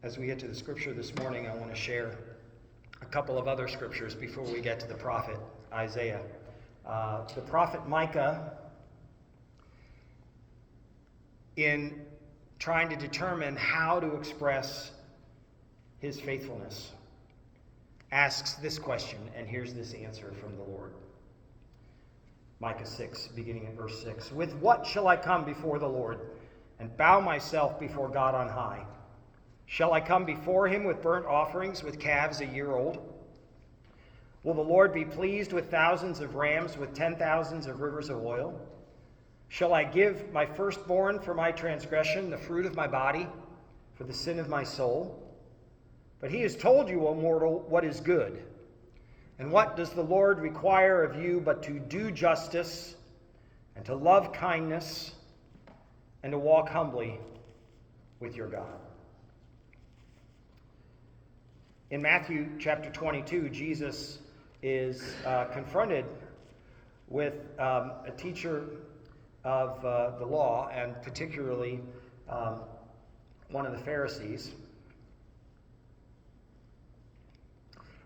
As we get to the scripture this morning, I want to share a couple of other scriptures before we get to the prophet Isaiah. The prophet Micah, in trying to determine how to express his faithfulness, asks this question, and here's this answer from the Lord. Micah 6, beginning at verse 6. With what shall I come before the Lord and bow myself before God on high? Shall I come before him with burnt offerings, with calves a year old? Will the Lord be pleased with thousands of rams, with 10,000s of rivers of oil? Shall I give my firstborn for my transgression, the fruit of my body, for the sin of my soul? But he has told you, O mortal, what is good. And what does the Lord require of you but to do justice, and to love kindness, and to walk humbly with your God? In Matthew chapter 22, Jesus is confronted with a teacher of the law, and particularly one of the Pharisees.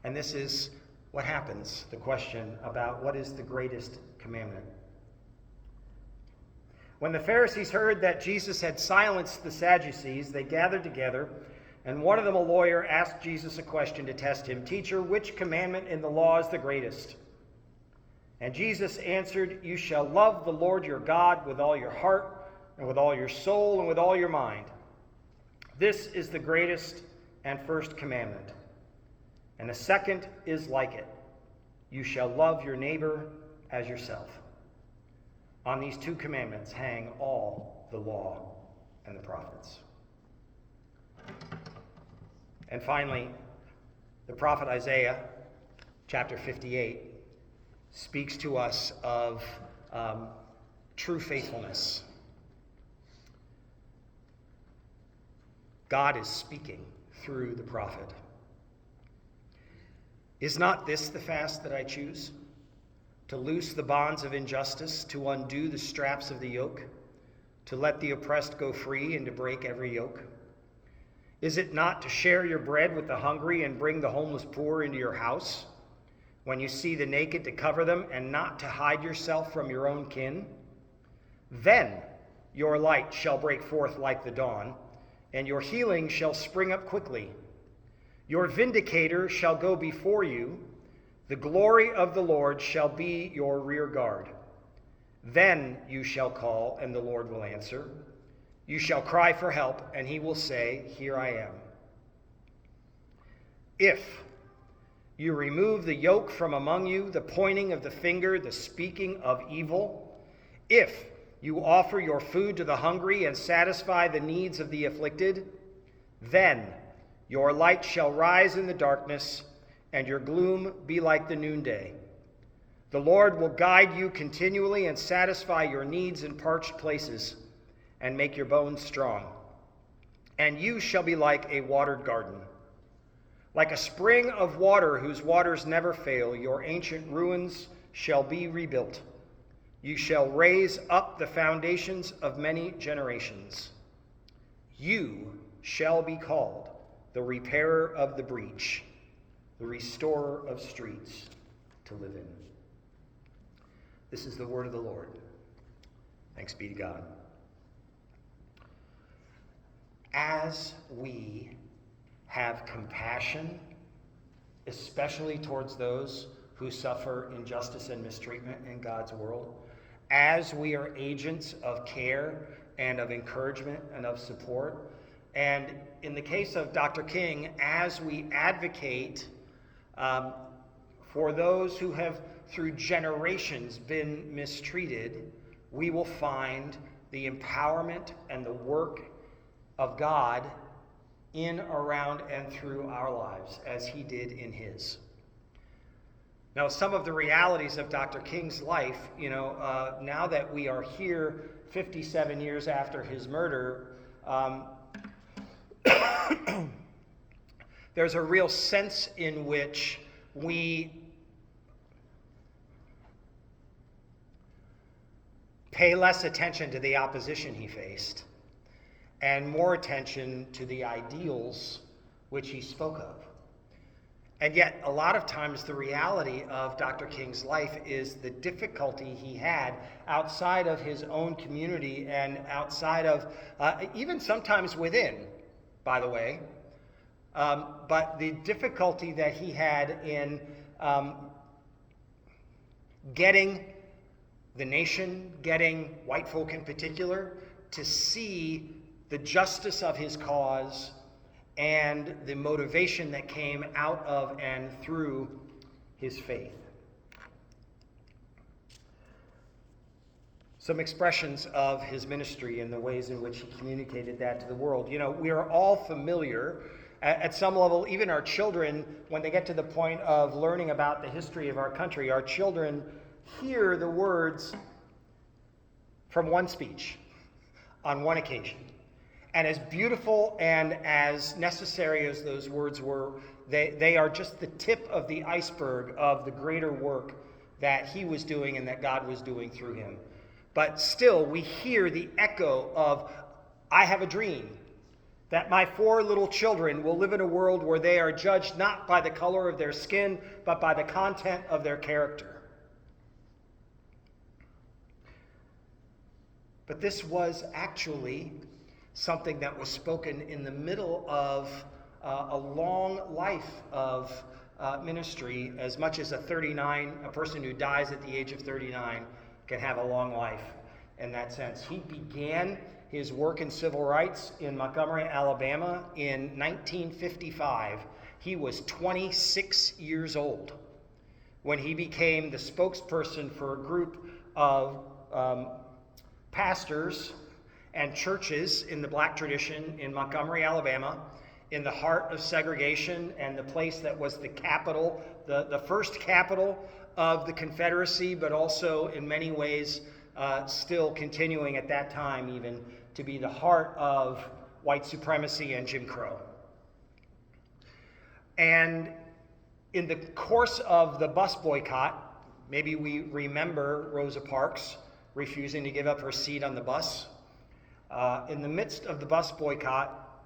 And this is what happens, the question about what is the greatest commandment. When the Pharisees heard that Jesus had silenced the Sadducees, they gathered together, and one of them, a lawyer, asked Jesus a question to test him. Teacher, which commandment in the law is the greatest? And Jesus answered, you shall love the Lord your God with all your heart, and with all your soul, and with all your mind. This is the greatest and first commandment. And the second is like it. You shall love your neighbor as yourself. On these two commandments hang all the law and the prophets. And finally, the prophet Isaiah, chapter 58, speaks to us of true faithfulness. God is speaking through the prophet. Is not this the fast that I choose? To loose the bonds of injustice, to undo the straps of the yoke, to let the oppressed go free, and to break every yoke? Is it not to share your bread with the hungry and bring the homeless poor into your house? When you see the naked, to cover them, and not to hide yourself from your own kin? Then your light shall break forth like the dawn, and your healing shall spring up quickly. Your vindicator shall go before you. The glory of the Lord shall be your rear guard. Then you shall call, and the Lord will answer. You shall cry for help, and he will say, here I am. If you remove the yoke from among you, the pointing of the finger, the speaking of evil, if you offer your food to the hungry and satisfy the needs of the afflicted, then your light shall rise in the darkness, and your gloom be like the noonday. The Lord will guide you continually and satisfy your needs in parched places, and make your bones strong. And you shall be like a watered garden, like a spring of water whose waters never fail. Your ancient ruins shall be rebuilt. You shall raise up the foundations of many generations. You shall be called the repairer of the breach, the restorer of streets to live in. This is the word of the Lord. Thanks be to God. As we have compassion, especially towards those who suffer injustice and mistreatment in God's world, as we are agents of care and of encouragement and of support, and in the case of Dr. King, as we advocate for those who have through generations been mistreated, we will find the empowerment and the work of God in, around, and through our lives, as he did in his. Now, some of the realities of Dr. King's life, now that we are here 57 years after his murder, there's a real sense in which we pay less attention to the opposition he faced and more attention to the ideals which he spoke of. And yet, a lot of times, the reality of Dr. King's life is the difficulty he had outside of his own community and outside of, even sometimes within, by the way, but the difficulty that he had in getting the nation, getting white folk in particular, to see the justice of his cause and the motivation that came out of and through his faith. Some expressions of his ministry and the ways in which he communicated that to the world. You know, we are all familiar at some level, even our children, when they get to the point of learning about the history of our country, our children hear the words from one speech on one occasion. And as beautiful and as necessary as those words were, they are just the tip of the iceberg of the greater work that he was doing and that God was doing through him. But still, we hear the echo of, I have a dream that my 4 little children will live in a world where they are judged not by the color of their skin, but by the content of their character. But this was actually something that was spoken in the middle of a long life of ministry. As much as a person who dies at the age of 39 can have a long life in that sense. He began his work in civil rights in Montgomery, Alabama in 1955. He was 26 years old when he became the spokesperson for a group of pastors and churches in the black tradition in Montgomery, Alabama, in the heart of segregation and the place that was the capital, the first capital of the Confederacy, but also in many ways still continuing at that time even to be the heart of white supremacy and Jim Crow. And in the course of the bus boycott, maybe we remember Rosa Parks refusing to give up her seat on the bus. In the midst of the bus boycott,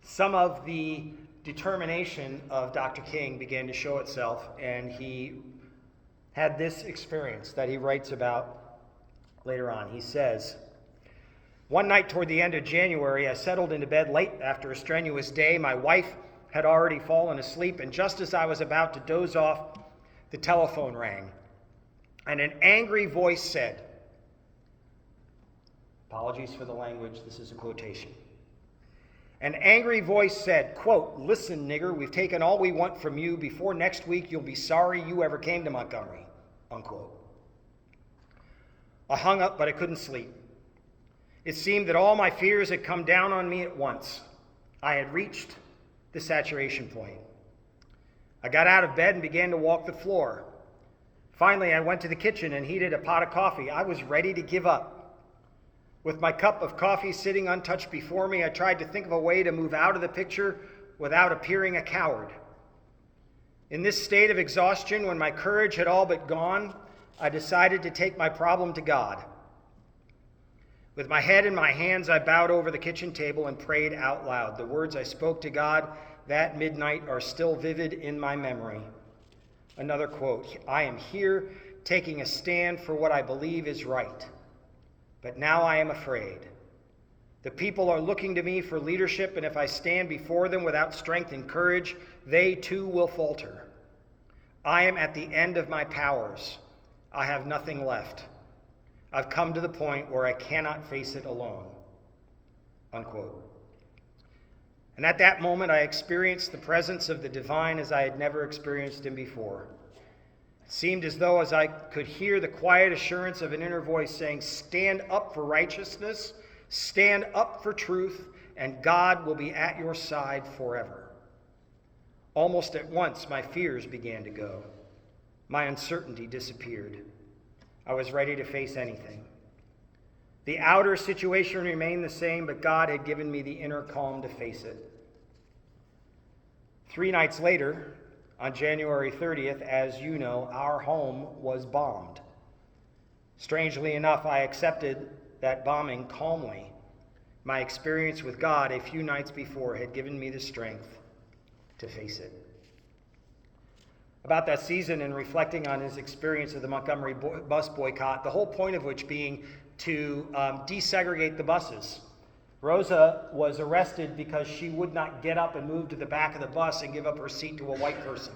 some of the determination of Dr. King began to show itself, and he had this experience that he writes about later on. He says, "One night toward the end of January, I settled into bed late after a strenuous day. My wife had already fallen asleep, and just as I was about to doze off, the telephone rang, and an angry voice said," apologies for the language, this is a quotation. An angry voice said, quote, "Listen, nigger, we've taken all we want from you. Before next week, you'll be sorry you ever came to Montgomery," unquote. I hung up, but I couldn't sleep. It seemed that all my fears had come down on me at once. I had reached the saturation point. I got out of bed and began to walk the floor. Finally, I went to the kitchen and heated a pot of coffee. I was ready to give up. With my cup of coffee sitting untouched before me, I tried to think of a way to move out of the picture without appearing a coward. In this state of exhaustion, when my courage had all but gone, I decided to take my problem to God. With my head in my hands, I bowed over the kitchen table and prayed out loud. The words I spoke to God that midnight are still vivid in my memory. Another quote, "I am here taking a stand for what I believe is right. But now I am afraid. The people are looking to me for leadership, and if I stand before them without strength and courage, they too will falter. I am at the end of my powers. I have nothing left. I've come to the point where I cannot face it alone," unquote. And at that moment, I experienced the presence of the divine as I had never experienced him before. It seemed as though as I could hear the quiet assurance of an inner voice saying, "Stand up for righteousness, stand up for truth, and God will be at your side forever." Almost at once, my fears began to go. My uncertainty disappeared. I was ready to face anything. The outer situation remained the same, but God had given me the inner calm to face it. 3 nights later, on January 30th, as you know, our home was bombed. Strangely enough, I accepted that bombing calmly. My experience with God a few nights before had given me the strength to face it. About that season and reflecting on his experience of the Montgomery bus boycott, the whole point of which being to desegregate the buses. Rosa was arrested because she would not get up and move to the back of the bus and give up her seat to a white person.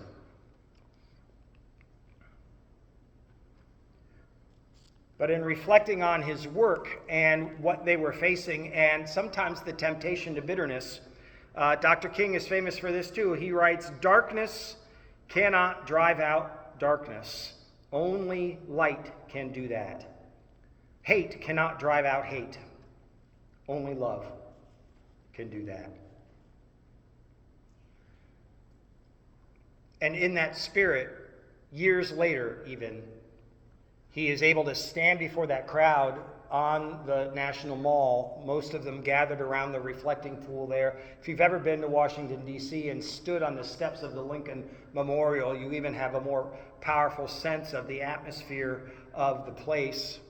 But in reflecting on his work and what they were facing, and sometimes the temptation to bitterness, Dr. King is famous for this too. He writes, "Darkness cannot drive out darkness. Only light can do that. Hate cannot drive out hate. Only love can do that." And in that spirit, years later even, he is able to stand before that crowd on the National Mall, most of them gathered around the reflecting pool there. If you've ever been to Washington, D.C. and stood on the steps of the Lincoln Memorial, you even have a more powerful sense of the atmosphere of the place.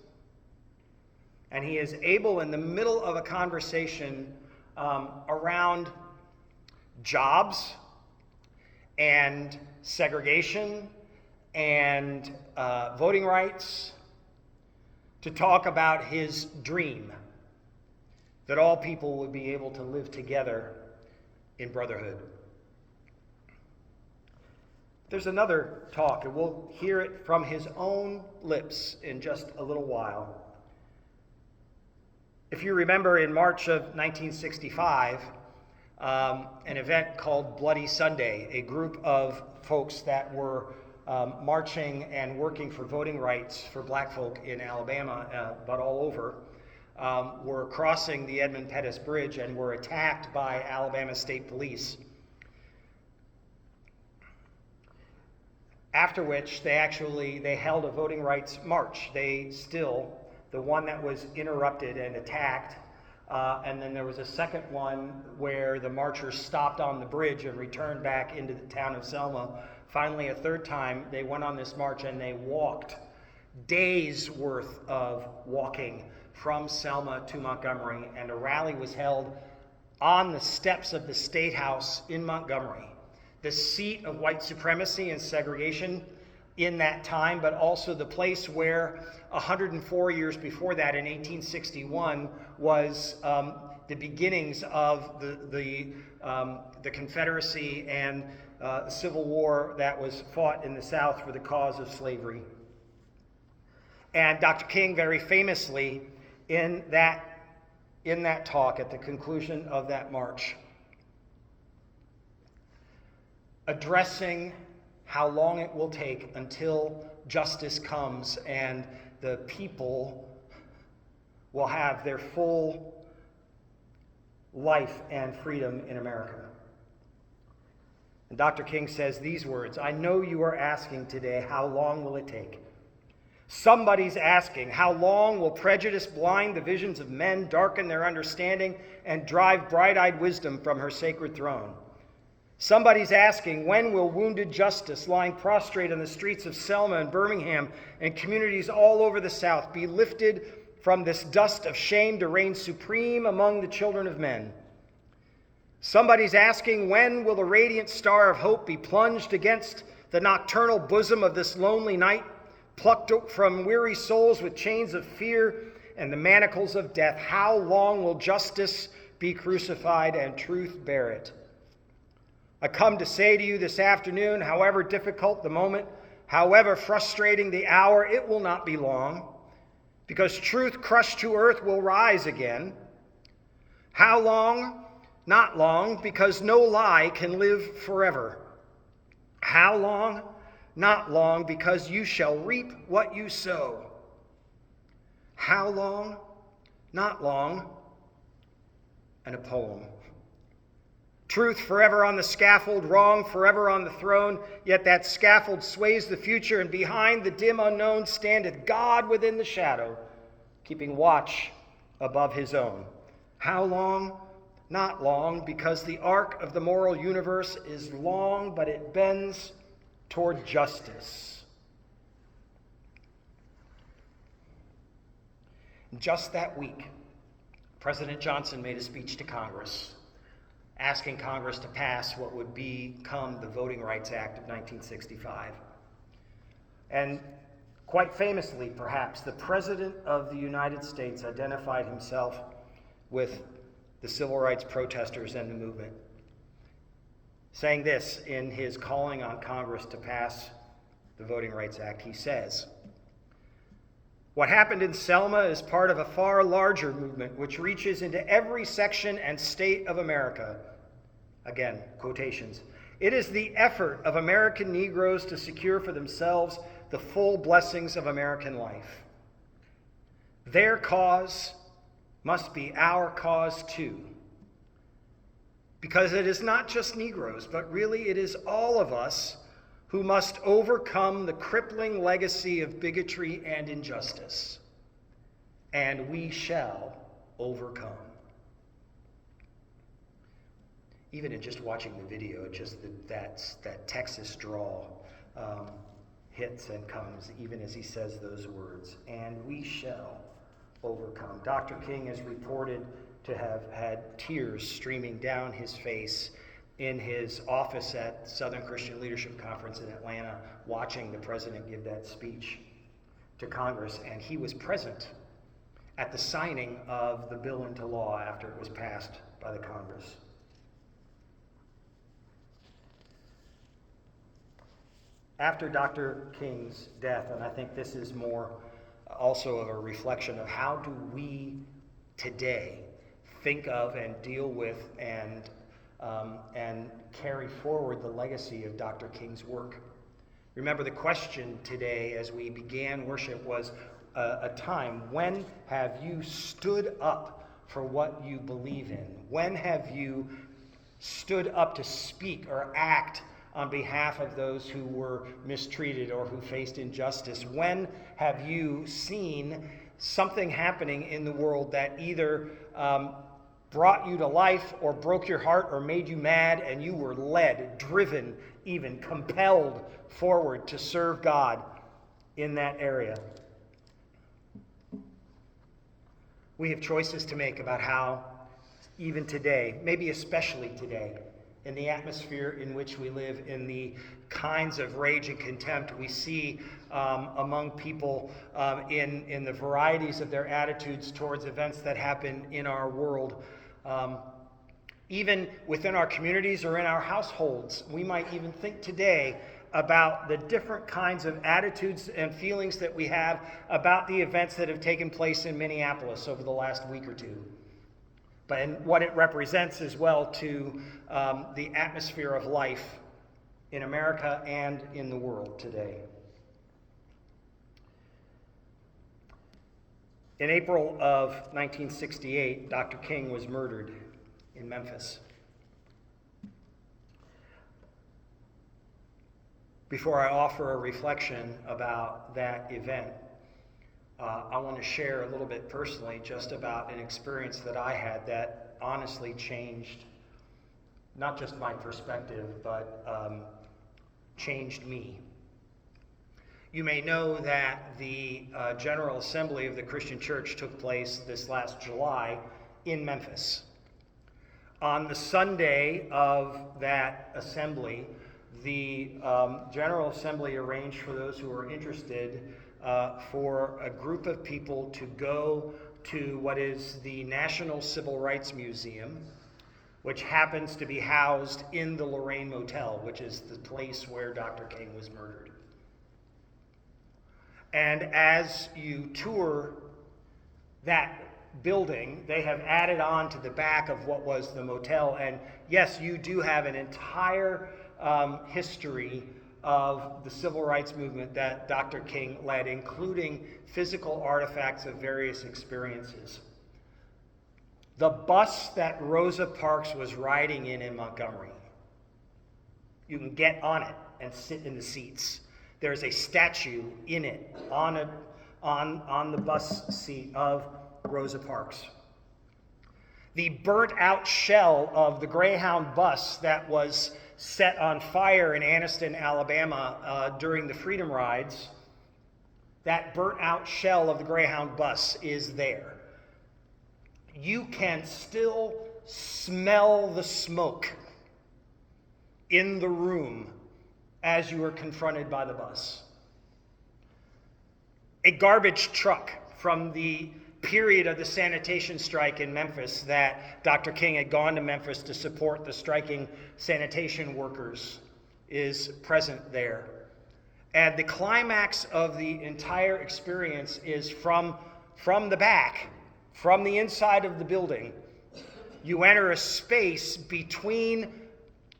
And he is able, in the middle of a conversation around jobs and segregation and voting rights, to talk about his dream that all people would be able to live together in brotherhood. There's another talk, and we'll hear it from his own lips in just a little while. If you remember, in March of 1965, an event called Bloody Sunday, a group of folks that were marching and working for voting rights for black folk in Alabama, but all over, were crossing the Edmund Pettus Bridge and were attacked by Alabama State Police. After which they held a voting rights march. The one that was interrupted and attacked, and then there was a second one where the marchers stopped on the bridge and returned back into the town of Selma. Finally, a third time, they went on this march and they walked days worth of walking from Selma to Montgomery, and a rally was held on the steps of the State House in Montgomery, the seat of white supremacy and segregation in that time, but also the place where 104 years before that, in 1861, was the beginnings of the Confederacy and Civil War that was fought in the South for the cause of slavery. And Dr. King, very famously, in that talk at the conclusion of that march, addressing how long it will take until justice comes and the people will have their full life and freedom in America. And Dr. King says these words, "I know you are asking today, how long will it take? Somebody's asking, how long will prejudice blind the visions of men, darken their understanding, and drive bright-eyed wisdom from her sacred throne? Somebody's asking, when will wounded justice lying prostrate on the streets of Selma and Birmingham and communities all over the South be lifted from this dust of shame to reign supreme among the children of men? Somebody's asking, when will the radiant star of hope be plunged against the nocturnal bosom of this lonely night, plucked from weary souls with chains of fear and the manacles of death? How long will justice be crucified and truth bear it? I come to say to you this afternoon, however difficult the moment, however frustrating the hour, it will not be long, because truth crushed to earth will rise again. How long? Not long, because no lie can live forever. How long? Not long, because you shall reap what you sow. How long? Not long. And a poem. Truth forever on the scaffold, wrong forever on the throne, yet that scaffold sways the future, and behind the dim unknown standeth God within the shadow, keeping watch above his own. How long? Not long, because the arc of the moral universe is long, but it bends toward justice. Just that week, President Johnson made a speech to Congress, asking Congress to pass what would become the Voting Rights Act of 1965. And quite famously, perhaps, the President of the United States identified himself with the civil rights protesters and the movement, saying this in his calling on Congress to pass the Voting Rights Act. He says, "What happened in Selma is part of a far larger movement which reaches into every section and state of America." Again, quotations. "It is the effort of American Negroes to secure for themselves the full blessings of American life. Their cause must be our cause too. Because it is not just Negroes, but really it is all of us who must overcome the crippling legacy of bigotry and injustice. And we shall overcome." Even in just watching the video, just that Texas drawl hits and comes even as he says those words, "and we shall overcome." Dr. King is reported to have had tears streaming down his face in his office at Southern Christian Leadership Conference in Atlanta, watching the president give that speech to Congress, and he was present at the signing of the bill into law after it was passed by the Congress. After Dr. King's death, and I think this is more also of a reflection of how do we today think of and deal with and carry forward the legacy of Dr. King's work. Remember, the question today as we began worship was a time, when have you stood up for what you believe in? When have you stood up to speak or act on behalf of those who were mistreated or who faced injustice? When have you seen something happening in the world that either brought you to life or broke your heart or made you mad, and you were led, driven, even compelled forward to serve God in that area? We have choices to make about how, even today, maybe especially today, in the atmosphere in which we live, in the kinds of rage and contempt we see among people, in the varieties of their attitudes towards events that happen in our world. Even within our communities or in our households, we might even think today about the different kinds of attitudes and feelings that we have about the events that have taken place in Minneapolis over the last week or two, and what it represents as well to the atmosphere of life in America and in the world today. In April of 1968, Dr. King was murdered in Memphis. Before I offer a reflection about that event, I want to share a little bit personally just about an experience that I had that honestly changed not just my perspective, but changed me. You may know that the General Assembly of the Christian Church took place this last July in Memphis. On the Sunday of that assembly, the General Assembly arranged for those who were interested for a group of people to go to what is the National Civil Rights Museum, which happens to be housed in the Lorraine Motel, which is the place where Dr. King was murdered. And as you tour that building, they have added on to the back of what was the motel. And yes, you do have an entire history of the civil rights movement that Dr. King led, including physical artifacts of various experiences. The bus that Rosa Parks was riding in Montgomery, you can get on it and sit in the seats. There's a statue in it on the bus seat of Rosa Parks. The burnt out shell of the Greyhound bus that was set on fire in Anniston, Alabama during the Freedom Rides, that burnt out shell of the Greyhound bus is there. you can still smell the smoke in the room as you are confronted by the bus. A garbage truck from the period of the sanitation strike in Memphis, that Dr. King had gone to Memphis to support the striking sanitation workers, is present there. And the climax of the entire experience is from the back, from the inside of the building. You enter a space between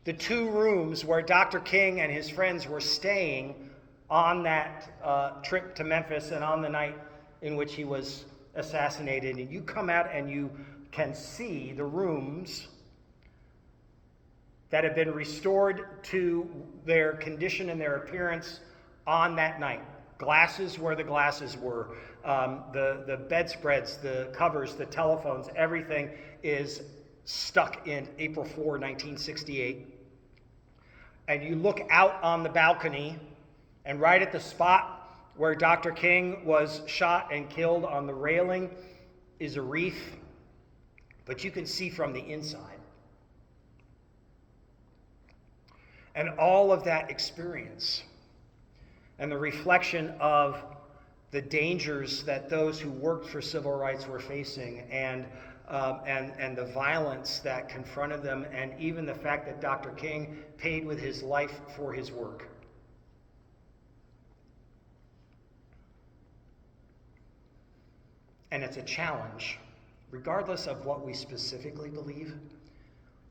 the two rooms where Dr. King and his friends were staying on that trip to Memphis and on the night in which he was assassinated. And you come out and you can see the rooms that have been restored to their condition and their appearance on that night. Glasses where the glasses were, the bedspreads, the covers, the telephones, everything is stuck in April 4, 1968. And you look out on the balcony, and right at the spot where Dr. King was shot and killed on the railing is a reef, but you can see from the inside. And all of that experience and the reflection of the dangers that those who worked for civil rights were facing, and the violence that confronted them, and even the fact that Dr. King paid with his life for his work. And it's a challenge, regardless of what we specifically believe.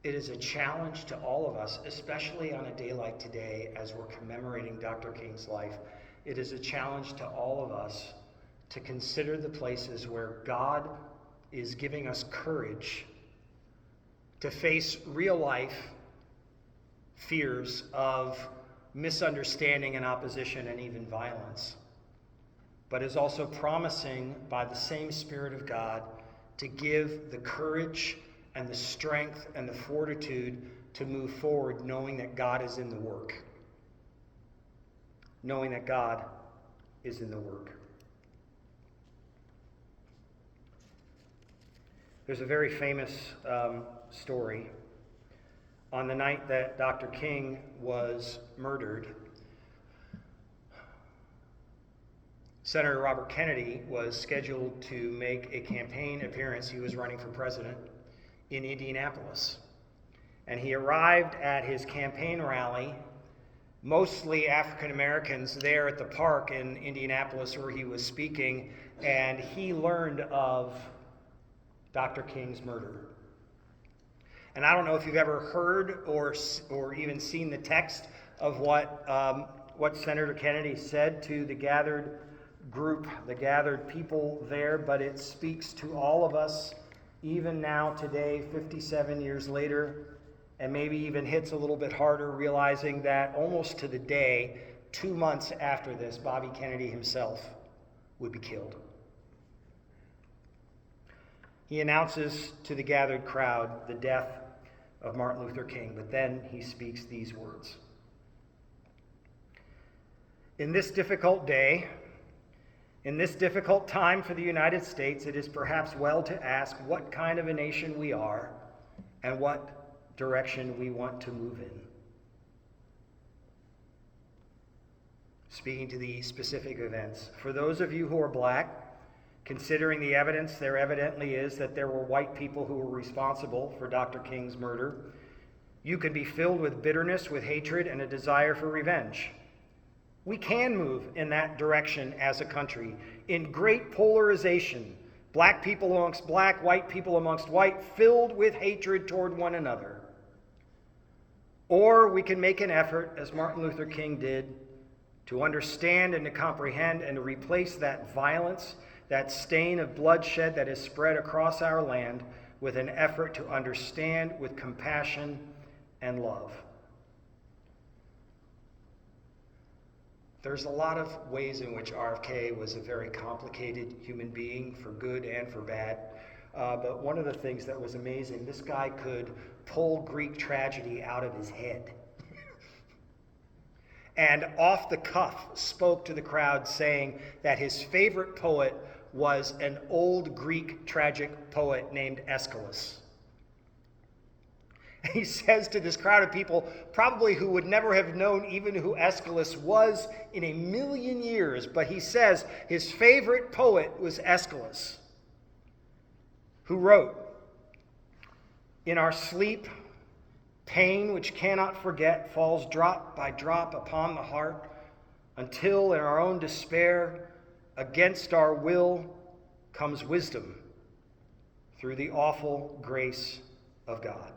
It is a challenge to all of us, especially on a day like today as we're commemorating Dr. King's life. It is a challenge to all of us to consider the places where God is giving us courage to face real life fears of misunderstanding and opposition and even violence, but is also promising by the same Spirit of God to give the courage and the strength and the fortitude to move forward, knowing that God is in the work. Knowing that God is in the work. There's a very famous story. On the night that Dr. King was murdered, Senator Robert Kennedy was scheduled to make a campaign appearance. He was running for president in Indianapolis. And he arrived at his campaign rally, mostly African Americans there at the park in Indianapolis where he was speaking, and he learned of Dr. King's murder. And I don't know if you've ever heard or even seen the text of what Senator Kennedy said to the gathered group, the gathered people there, but it speaks to all of us even now today, 57 years later, and maybe even hits a little bit harder, realizing that almost to the day, 2 months after this, Bobby Kennedy himself would be killed. He announces to the gathered crowd the death of Martin Luther King, but then he speaks these words. In this difficult day, in this difficult time for the United States, it is perhaps well to ask what kind of a nation we are and what direction we want to move in. Speaking to the specific events, for those of you who are black, considering the evidence there evidently is that there were white people who were responsible for Dr. King's murder, you can be filled with bitterness, with hatred, and a desire for revenge. We can move in that direction as a country, in great polarization, black people amongst black, white people amongst white, filled with hatred toward one another. Or we can make an effort, as Martin Luther King did, to understand and to comprehend and to replace that violence, that stain of bloodshed that is spread across our land, with an effort to understand with compassion and love. There's a lot of ways in which RFK was a very complicated human being, for good and for bad. But one of the things that was amazing, this guy could pull Greek tragedy out of his head. And off the cuff spoke to the crowd saying that his favorite poet was an old Greek tragic poet named Aeschylus. He says to this crowd of people, probably who would never have known even who Aeschylus was in a million years, but he says his favorite poet was Aeschylus, who wrote, "In our sleep, pain which cannot forget falls drop by drop upon the heart, until in our own despair, against our will, comes wisdom through the awful grace of God."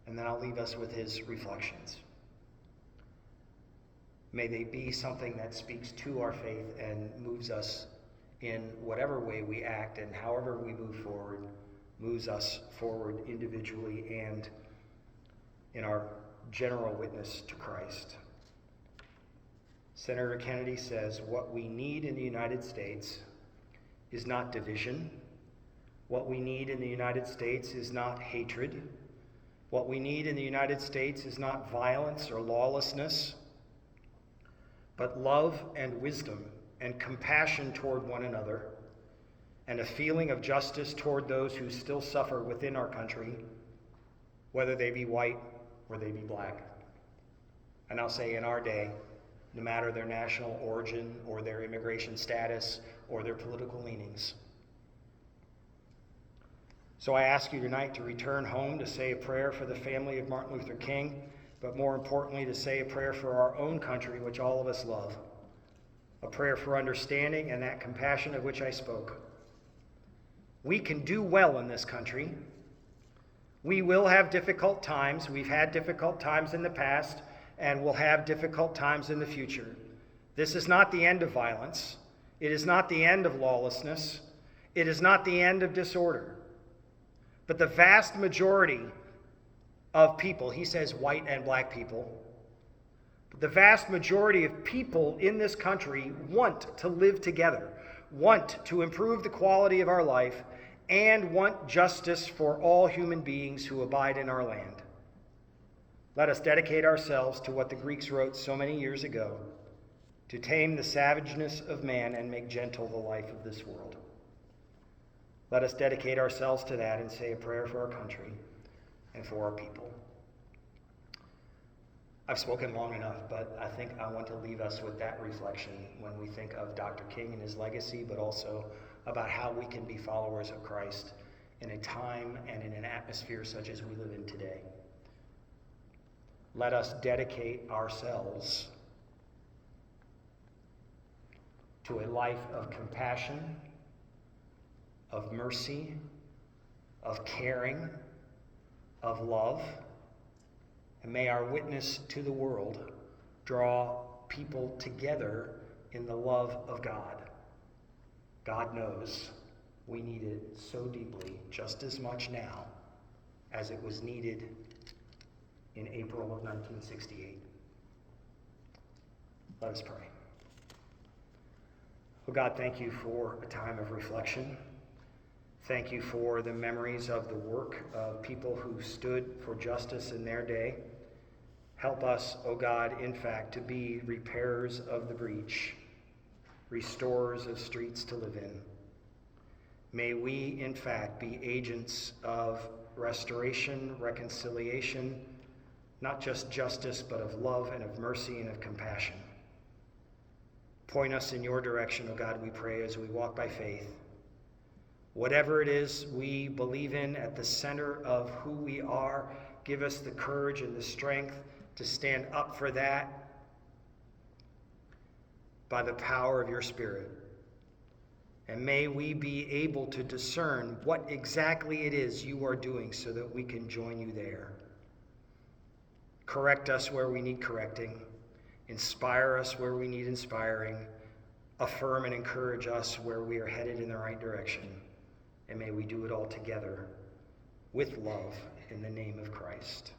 And then I'll leave us with his reflections. May they be something that speaks to our faith and moves us in whatever way we act, and however we move forward, moves us forward individually and in our general witness to Christ. Senator Kennedy says, what we need in the United States is not division. What we need in the United States is not hatred. What we need in the United States is not violence or lawlessness, but love and wisdom and compassion toward one another, and a feeling of justice toward those who still suffer within our country, whether they be white or they be black. And I'll say in our day, no matter their national origin or their immigration status or their political leanings. So I ask you tonight to return home to say a prayer for the family of Martin Luther King, but more importantly, to say a prayer for our own country, which all of us love. A prayer for understanding and that compassion of which I spoke. We can do well in this country. We will have difficult times. We've had difficult times in the past, and we'll have difficult times in the future. This is not the end of violence. It is not the end of lawlessness. It is not the end of disorder. But the vast majority of people, he says white and black people, but the vast majority of people in this country want to live together, want to improve the quality of our life, and want justice for all human beings who abide in our land. Let us dedicate ourselves to what the Greeks wrote so many years ago, to tame the savageness of man and make gentle the life of this world. Let us dedicate ourselves to that and say a prayer for our country and for our people. I've spoken long enough, but I think I want to leave us with that reflection when we think of Dr. King and his legacy, but also about how we can be followers of Christ in a time and in an atmosphere such as we live in today. Let us dedicate ourselves to a life of compassion, of mercy, of caring, of love, and may our witness to the world draw people together in the love of God. God knows we need it so deeply, just as much now as it was needed in April of 1968. Let us pray. Oh God, thank you for a time of reflection. Thank you for the memories of the work of people who stood for justice in their day. Help us, O God, in fact, to be repairers of the breach, restorers of streets to live in. May we, in fact, be agents of restoration, reconciliation, not just justice, but of love and of mercy and of compassion. Point us in your direction, O God, we pray, as we walk by faith. Whatever it is we believe in at the center of who we are, give us the courage and the strength to stand up for that by the power of your Spirit. And may we be able to discern what exactly it is you are doing so that we can join you there. Correct us where we need correcting. Inspire us where we need inspiring. Affirm and encourage us where we are headed in the right direction. And may we do it all together with love in the name of Christ.